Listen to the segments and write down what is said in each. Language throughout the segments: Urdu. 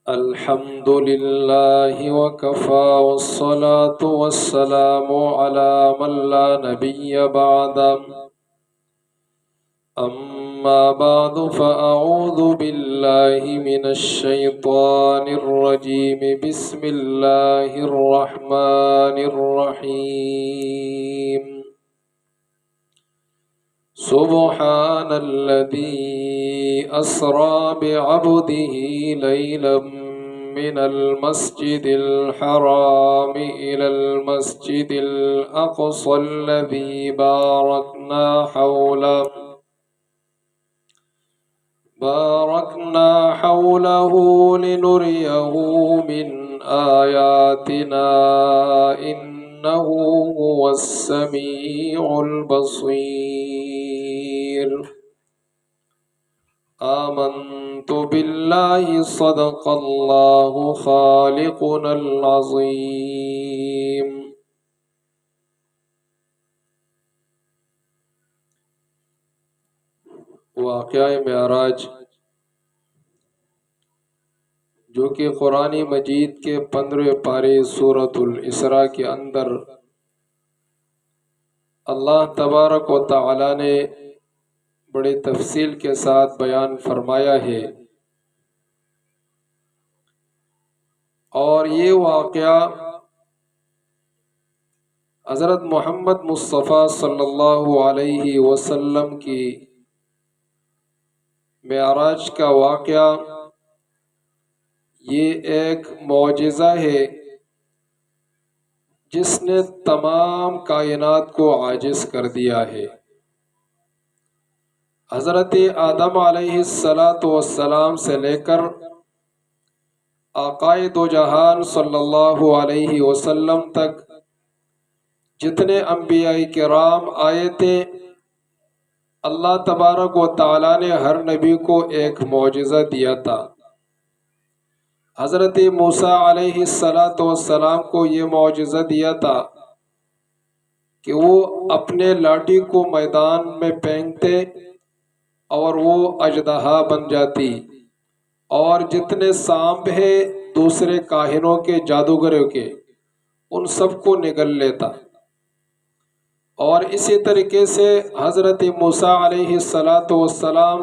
الحمد لله وكفى والصلاة والسلام على من لا نبي بعد. أما بعد فأعوذ بالله من الشيطان الرجيم. بسم الله الرحمن الرحيم. سبحان الذي أسرى بعبده ليلا من المسجد الحرام إلى المسجد الأقصى الذي باركنا حوله لنريه من آياتنا إنه هو السميع البصير. آمنت بالله صدق الله خالقنا العظيم. واقعہ معراج جو کہ قرآن مجید کے 15 پارے سورۃ الاسراء کے اندر اللہ تبارک و تعالی نے بڑے تفصیل کے ساتھ بیان فرمایا ہے، اور یہ واقعہ حضرت محمد مصطفیٰ صلی اللہ علیہ وسلم کی معراج کا واقعہ یہ ایک معجزہ ہے جس نے تمام کائنات کو عاجز کر دیا ہے۔ حضرت آدم علیہ السلام سے لے کر آقائے دو جہان صلی اللہ علیہ وسلم تک جتنے انبیاء کرام آئے تھے، اللہ تبارک و تعالیٰ نے ہر نبی کو ایک معجزہ دیا تھا۔ حضرت موسیٰ علیہ السلام کو یہ معجزہ دیا تھا کہ وہ اپنے لاٹھی کو میدان میں پھینکتے اور وہ اژدہا بن جاتی، اور جتنے سانپ ہیں دوسرے کاہنوں کے، جادوگروں کے، ان سب کو نگل لیتا۔ اور اسی طریقے سے حضرت موسیٰ علیہ السلام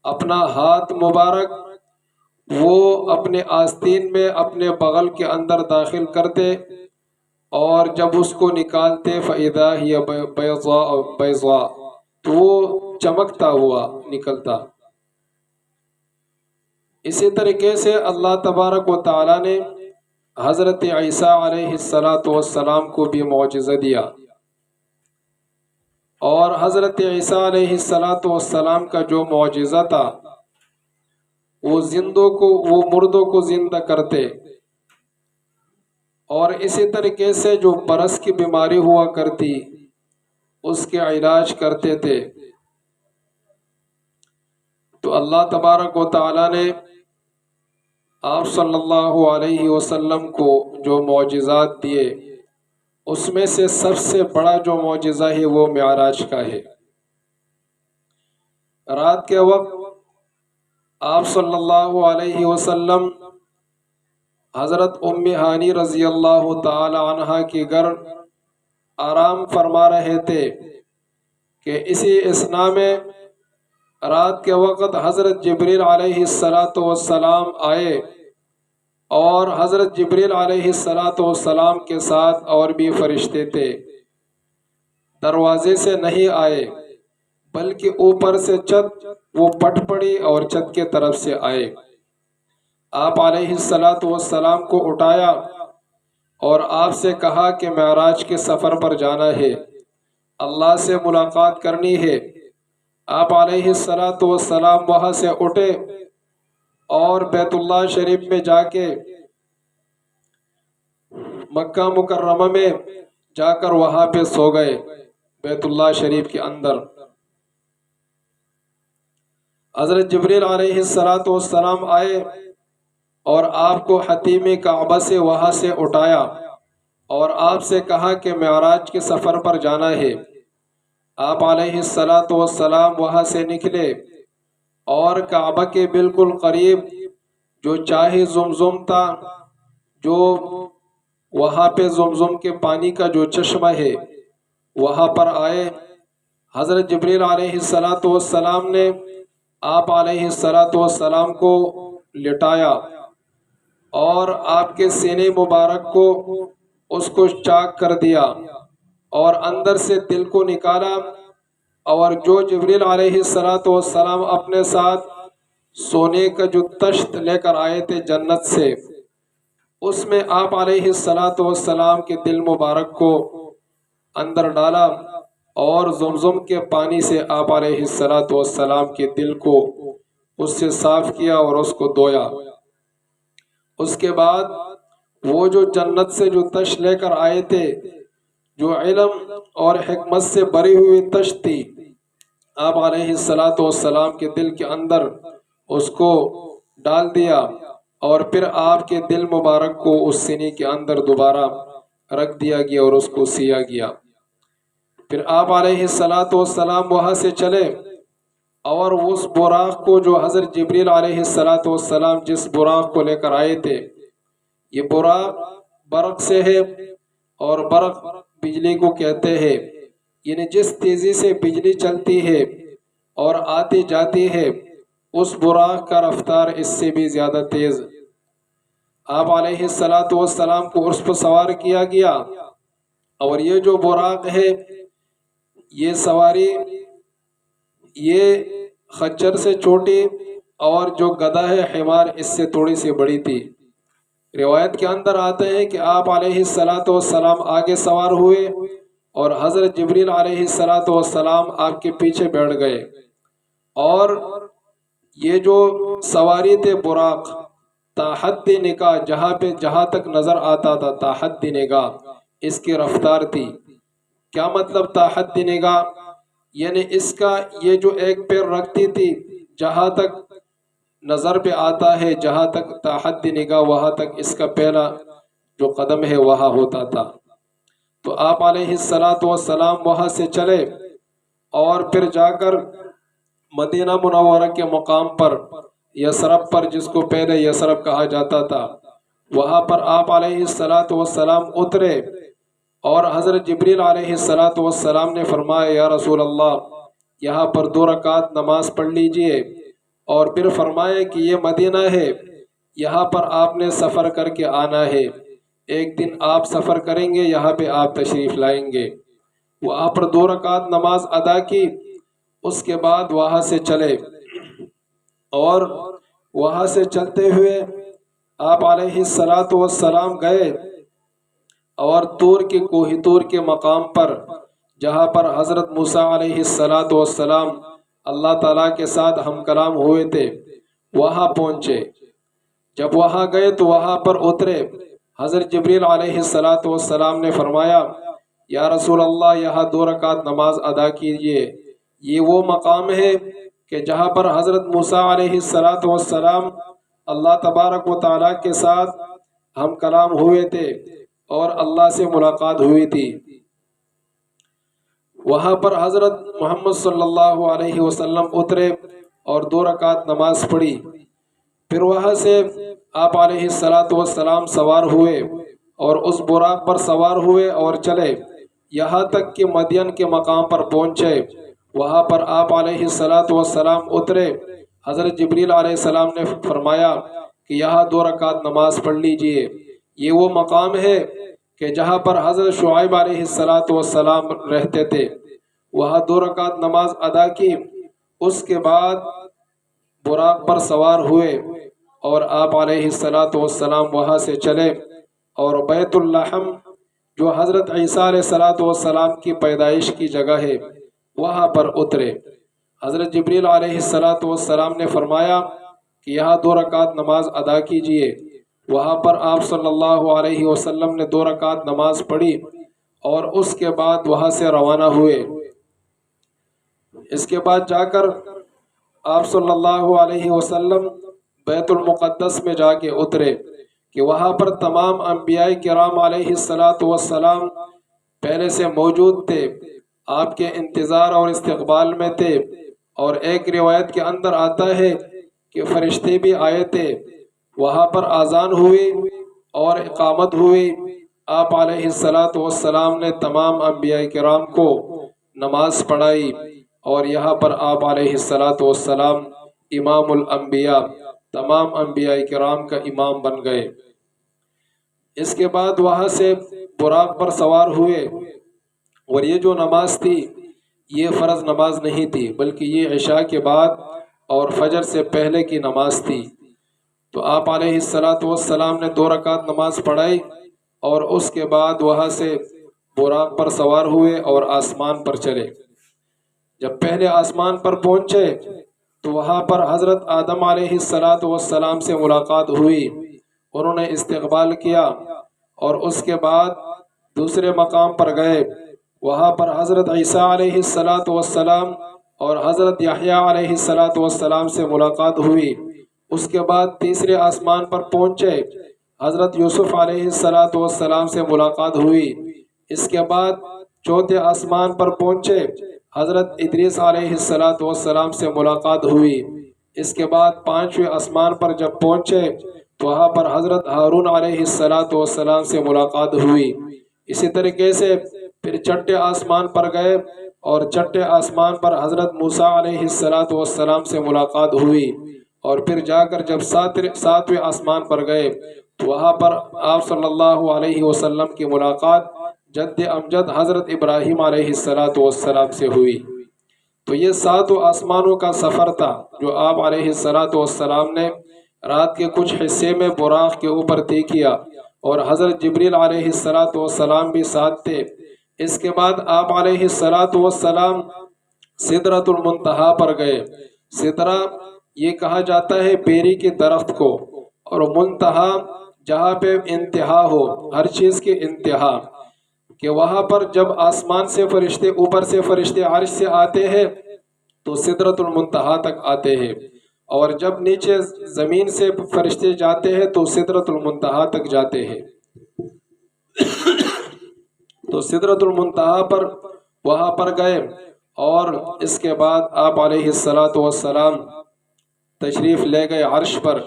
اپنا ہاتھ مبارک وہ اپنے آستین میں اپنے بغل کے اندر داخل کرتے، اور جب اس کو نکالتے فَإِذَا هِيَ بَيْضَاء تو وہ چمکتا ہوا نکلتا۔ اسی طریقے سے اللہ تبارک و تعالی نے حضرت عیسیٰ علیہ السلام کو بھی معجزہ دیا، اور حضرت عیسیٰ علیہ السلام کا جو معجزہ تھا وہ مردوں کو زندہ کرتے، اور اسی طریقے سے جو برس کی بیماری ہوا کرتی اس کے علاج کرتے تھے۔ تو اللہ تبارک و تعالی نے آپ صلی اللہ علیہ وسلم کو جو معجزات دیے، اس میں سے سب سے بڑا جو معجزہ ہے وہ معراج کا ہے۔ رات کے وقت آپ صلی اللہ علیہ وسلم حضرت ام ہانی رضی اللہ تعالی عنہ کے گھر آرام فرما رہے تھے کہ اسی اثناء میں رات کے وقت حضرت جبریل علیہ السلام آئے، اور حضرت جبریل علیہ السلام کے ساتھ اور بھی فرشتے تھے۔ دروازے سے نہیں آئے بلکہ اوپر سے چھت وہ پھٹ پڑی اور چھت کے طرف سے آئے۔ آپ علیہ السلام کو اٹھایا اور آپ سے کہا کہ معراج کے سفر پر جانا ہے، اللہ سے ملاقات کرنی ہے۔ آپ علیہ السلام وہاں سے اٹھے اور بیت اللہ شریف میں جا کے مکہ مکرمہ میں جا کر وہاں پہ سو گئے بیت اللہ شریف کے اندر۔ حضرت جبریل علیہ السلام آئے اور آپ کو حتیم کعبہ سے وہاں سے اٹھایا اور آپ سے کہا کہ معراج کے سفر پر جانا ہے۔ آپ علیہ السلام وہاں سے نکلے اور کعبہ کے بالکل قریب جو چاہے زمزم تھا، جو وہاں پہ زمزم کے پانی کا جو چشمہ ہے وہاں پر آئے۔ حضرت جبریل علیہ السلام نے آپ علیہ السلام کو لٹایا اور آپ کے سینے مبارک کو اس کو چاک کر دیا اور اندر سے دل کو نکالا، اور جو جبریل علیہ السلام اپنے ساتھ سونے کا جو تشت لے کر آئے تھے جنت سے، اس میں آپ علیہ السلام کے دل مبارک کو اندر ڈالا اور زمزم کے پانی سے آپ علیہ السلام کے دل کو اس سے صاف کیا اور اس کو دھویا۔ اس کے بعد وہ جو جنت سے جو تشت لے کر آئے تھے، جو علم اور حکمت سے بری ہوئی تشت تھی، آپ علیہ السلام کے دل کے اندر اس کو ڈال دیا اور پھر آپ کے دل مبارک کو اس سینے کے اندر دوبارہ رکھ دیا گیا اور اس کو سیا گیا۔ پھر آپ علیہ السلام وہاں سے چلے اور اس براق کو جو حضرت جبریل علیہ السلام جس براق کو لے کر آئے تھے، یہ براق برق سے ہے، اور برق بجلی کو کہتے ہیں، یعنی جس تیزی سے بجلی چلتی ہے اور آتی جاتی ہے اس براق کا رفتار اس سے بھی زیادہ تیز۔ آپ علیہ السلام کو اس پر سوار کیا گیا، اور یہ جو براق ہے یہ سواری یہ خچر سے چھوٹی، اور جو گدھا ہے حمار اس سے تھوڑی سی بڑی تھی۔ روایت کے اندر آتے ہیں کہ آپ علیہ السلام آگے سوار ہوئے اور حضرت جبریل علیہ السلام آپ کے پیچھے بیٹھ گئے، اور یہ جو سواری تھے براق تاحد نگاہ، جہاں تک نظر آتا تھا تاحد نگاہ اس کی رفتار تھی۔ کیا مطلب تاحد نگاہ؟ یعنی اس کا یہ جو ایک پیر رکھتی تھی جہاں تک نظر پہ آتا ہے، جہاں تک تاحد نگاہ وہاں تک اس کا پہلا جو قدم ہے وہاں ہوتا تھا۔ تو آپ علیہ السلام وہاں سے چلے اور پھر جا کر مدینہ منورہ کے مقام پر، یثرب پر، جس کو پہلے یثرب کہا جاتا تھا، وہاں پر آپ علیہ السلام اترے، اور حضرت جبریل علیہ السلام نے فرمایا یا رسول اللہ یہاں پر 2 رکعت نماز پڑھ لیجئے، اور پھر فرمایا کہ یہ مدینہ ہے، یہاں پر آپ نے سفر کر کے آنا ہے، ایک دن آپ سفر کریں گے، یہاں پہ آپ تشریف لائیں گے۔ وہاں پر 2 رکعت نماز ادا کی، اس کے بعد وہاں سے چلے، اور وہاں سے چلتے ہوئے آپ علیہ السلام گئے اور طور کے کوہ طور کے مقام پر، جہاں پر حضرت موسیٰ علیہ السلام اللہ تعالیٰ کے ساتھ ہم کلام ہوئے تھے، وہاں پہنچے۔ جب وہاں گئے تو وہاں پر اترے، حضرت جبریل علیہ السلام نے فرمایا یا رسول اللہ یہاں 2 رکعت نماز ادا کیجئے، یہ وہ مقام ہے کہ جہاں پر حضرت موسیٰ علیہ السلام اللہ تبارک و تعالیٰ کے ساتھ ہم کلام ہوئے تھے اور اللہ سے ملاقات ہوئی تھی۔ وہاں پر حضرت محمد صلی اللہ علیہ وسلم اترے اور 2 رکعت نماز پڑھی، پھر وہاں سے آپ علیہ السلام سوار ہوئے اور اس براق پر سوار ہوئے اور چلے، یہاں تک کہ مدین کے مقام پر پہنچے۔ وہاں پر آپ علیہ السلام اترے، حضرت جبریل علیہ السلام نے فرمایا کہ یہاں 2 رکعت نماز پڑھ لیجئے، یہ وہ مقام ہے کہ جہاں پر حضرت شعیب علیہ السلام رہتے تھے، وہاں 2 رکعت نماز ادا کی، اس کے بعد براق پر سوار ہوئے اور آپ علیہ السلام وہاں سے چلے اور بیت اللحم جو حضرت عیسیٰ علیہ السلام کی پیدائش کی جگہ ہے وہاں پر اترے۔ حضرت جبریل علیہ السلام نے فرمایا کہ یہاں 2 رکعت نماز ادا کیجئے، وہاں پر آپ صلی اللہ علیہ وسلم نے 2 رکعت نماز پڑھی اور اس کے بعد وہاں سے روانہ ہوئے۔ اس کے بعد جا کر آپ صلی اللہ علیہ وسلم بیت المقدس میں جا کے اترے کہ وہاں پر تمام انبیاء کرام علیہ السلام پہلے سے موجود تھے، آپ کے انتظار اور استقبال میں تھے، اور ایک روایت کے اندر آتا ہے کہ فرشتے بھی آئے تھے، وہاں پر اذان ہوئی اور اقامت ہوئی، آپ علیہ الصلاۃ والسلام نے تمام انبیاء کرام کو نماز پڑھائی، اور یہاں پر آپ علیہ الصلاۃ والسلام امام الانبیاء، تمام انبیاء کرام کا امام بن گئے۔ اس کے بعد وہاں سے براق پر سوار ہوئے، اور یہ جو نماز تھی یہ فرض نماز نہیں تھی، بلکہ یہ عشاء کے بعد اور فجر سے پہلے کی نماز تھی۔ تو آپ علیہ الصلاۃ والسلام نے 2 رکعت نماز پڑھائی، اور اس کے بعد وہاں سے براق پر سوار ہوئے اور آسمان پر چلے۔ جب پہلے آسمان پر پہنچے تو وہاں پر حضرت آدم علیہ الصلاۃ والسلام سے ملاقات ہوئی، انہوں نے استقبال کیا، اور اس کے بعد دوسرے مقام پر گئے، وہاں پر حضرت عیسیٰ علیہ الصلاۃ والسلام اور حضرت یحییٰ علیہ الصلاۃ والسلام سے ملاقات ہوئی۔ اس کے بعد تیسرے آسمان پر پہنچے، حضرت یوسف علیہ الصلاۃ والسلام سے ملاقات ہوئی۔ اس کے بعد چوتھے آسمان پر پہنچے، حضرت ادریس علیہ الصلاۃ والسلام سے ملاقات ہوئی۔ اس کے بعد 5ویں آسمان پر جب پہنچے تو وہاں پر حضرت ہارون علیہ الصلاۃ والسلام سے ملاقات ہوئی۔ اسی طریقے سے پھر 6ٹھے آسمان پر گئے، اور 6ٹھے آسمان پر حضرت موسیٰ علیہ الصلاۃ والسلام سے ملاقات ہوئی، اور پھر جا کر جب 7ویں آسمان پر گئے تو وہاں پر آپ صلی اللہ علیہ وسلم کی ملاقات جد امجد حضرت ابراہیم علیہ الصلاۃ والسلام سے ہوئی۔ تو یہ 7 آسمانوں کا سفر تھا جو آپ علیہ الصلاۃ والسلام نے رات کے کچھ حصے میں براق کے اوپر طے کیا، اور حضرت جبریل علیہ الصلاۃ والسلام بھی ساتھ تھے۔ اس کے بعد آپ علیہ الصلاۃ والسلام سدرۃ المنتہا پر گئے۔ سدرہ یہ کہا جاتا ہے بیری کے درخت کو، اور منتہا جہاں پہ انتہا ہو، ہر چیز کی انتہا، کہ وہاں پر جب آسمان سے فرشتے، اوپر سے فرشتے عرش سے آتے ہیں تو سدرۃ المنتہا تک آتے ہیں، اور جب نیچے زمین سے فرشتے جاتے ہیں تو سدرۃ المنتہا تک جاتے ہیں۔ تو سدرۃ المنتہا پر وہاں پر گئے، اور اس کے بعد آپ علیہ الصلاۃ والسلام تشریف لے گئے عرش پر۔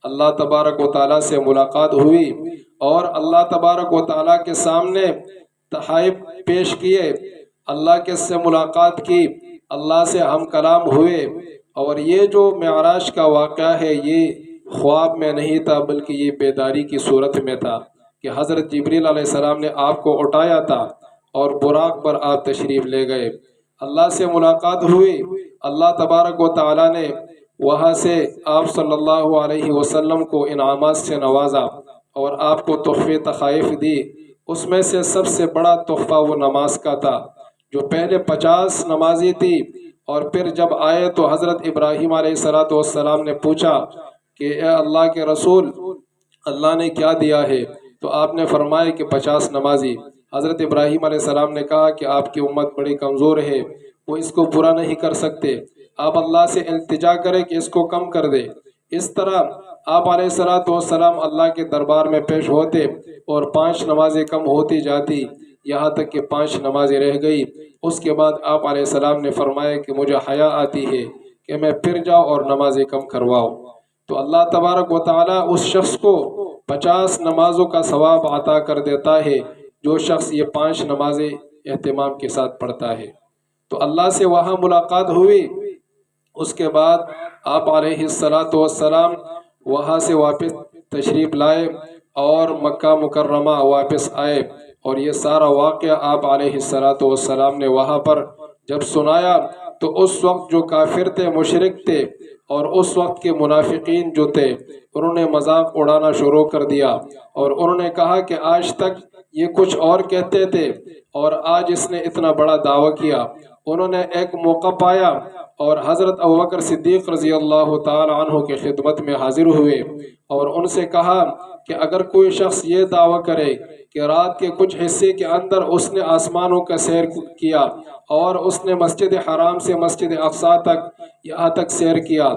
اللہ تبارک و تعالیٰ سے ملاقات ہوئی، اور اللہ تبارک و تعالیٰ کے سامنے تحائف پیش کیے، اللہ کے سے ملاقات کی، اللہ سے ہم کلام ہوئے۔ اور یہ جو معراج کا واقعہ ہے یہ خواب میں نہیں تھا، بلکہ یہ بیداری کی صورت میں تھا، کہ حضرت جبریل علیہ السلام نے آپ کو اٹھایا تھا اور براق پر آپ تشریف لے گئے۔ اللہ سے ملاقات ہوئی، اللہ تبارک و تعالیٰ نے وہاں سے آپ صلی اللہ علیہ وسلم کو انعامات سے نوازا، اور آپ کو تحفے تحائف دی۔ اس میں سے سب سے بڑا تحفہ وہ نماز کا تھا، جو پہلے 50 نمازی تھی، اور پھر جب آئے تو حضرت ابراہیم علیہ السلام نے پوچھا کہ اے اللہ کے رسول، اللہ نے کیا دیا ہے؟ تو آپ نے فرمایا کہ 50 نمازی۔ حضرت ابراہیم علیہ السلام نے کہا کہ آپ کی امت بڑی کمزور ہے، وہ اس کو پورا نہیں کر سکتے، آپ اللہ سے التجا کریں کہ اس کو کم کر دے۔ اس طرح آپ علیہ السلام اللہ کے دربار میں پیش ہوتے، اور 5 نمازیں کم ہوتی جاتی، یہاں تک کہ 5 نمازیں رہ گئی۔ اس کے بعد آپ علیہ السلام نے فرمایا کہ مجھے حیا آتی ہے کہ میں پھر جاؤ اور نمازیں کم کرواؤ۔ تو اللہ تبارک و تعالیٰ اس شخص کو 50 نمازوں کا ثواب عطا کر دیتا ہے جو شخص یہ 5 نمازیں اہتمام کے ساتھ پڑھتا ہے۔ تو اللہ سے وہاں ملاقات ہوئی۔ اس کے بعد آپ علیہ السلام وہاں سے واپس تشریف لائے اور مکہ مکرمہ واپس آئے، اور یہ سارا واقعہ آپ علیہ السلام نے وہاں پر جب سنایا تو اس وقت جو کافر تھے، مشرک تھے، اور اس وقت کے منافقین جو تھے، انہوں نے مذاق اڑانا شروع کر دیا، اور انہوں نے کہا کہ آج تک یہ کچھ اور کہتے تھے اور آج اس نے اتنا بڑا دعویٰ کیا۔ انہوں نے ایک موقع پایا اور حضرت ابوبکر صدیق رضی اللہ تعالی عنہ کی خدمت میں حاضر ہوئے، اور ان سے کہا کہ اگر کوئی شخص یہ دعویٰ کرے کہ رات کے کچھ حصے کے اندر اس نے آسمانوں کا سیر کیا، اور اس نے مسجد حرام سے مسجد اقصی تک یہاں تک سیر کیا،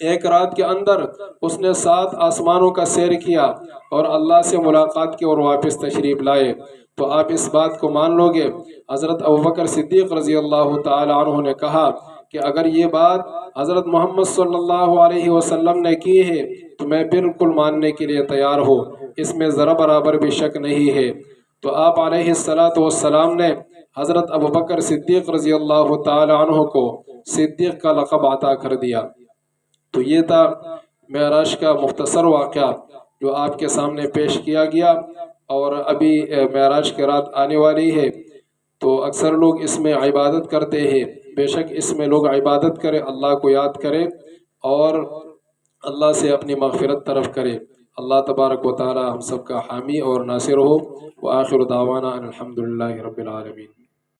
ایک رات کے اندر اس نے 7 آسمانوں کا سیر کیا اور اللہ سے ملاقات کی اور واپس تشریف لائے، تو آپ اس بات کو مان لو گے؟ حضرت ابوبکر صدیق رضی اللہ تعالی عنہ نے کہا کہ اگر یہ بات حضرت محمد صلی اللہ علیہ وسلم نے کی ہے تو میں بالکل ماننے کے لیے تیار ہوں، اس میں ذرا برابر بھی شک نہیں ہے۔ تو آپ علیہ السلام نے حضرت ابوبکر صدیق رضی اللہ تعالی عنہ کو صدیق کا لقب عطا کر دیا۔ تو یہ تھا معراج کا مختصر واقعہ جو آپ کے سامنے پیش کیا گیا، اور ابھی معراج کی رات آنے والی ہے، تو اکثر لوگ اس میں عبادت کرتے ہیں۔ بے شک اس میں لوگ عبادت کرے، اللہ کو یاد کرے اور اللہ سے اپنی مغفرت طلب کرے۔ اللہ تبارک و تعالی ہم سب کا حامی اور ناصر ہو۔ وآخر دعوانا ان الحمد للہ رب العالمین۔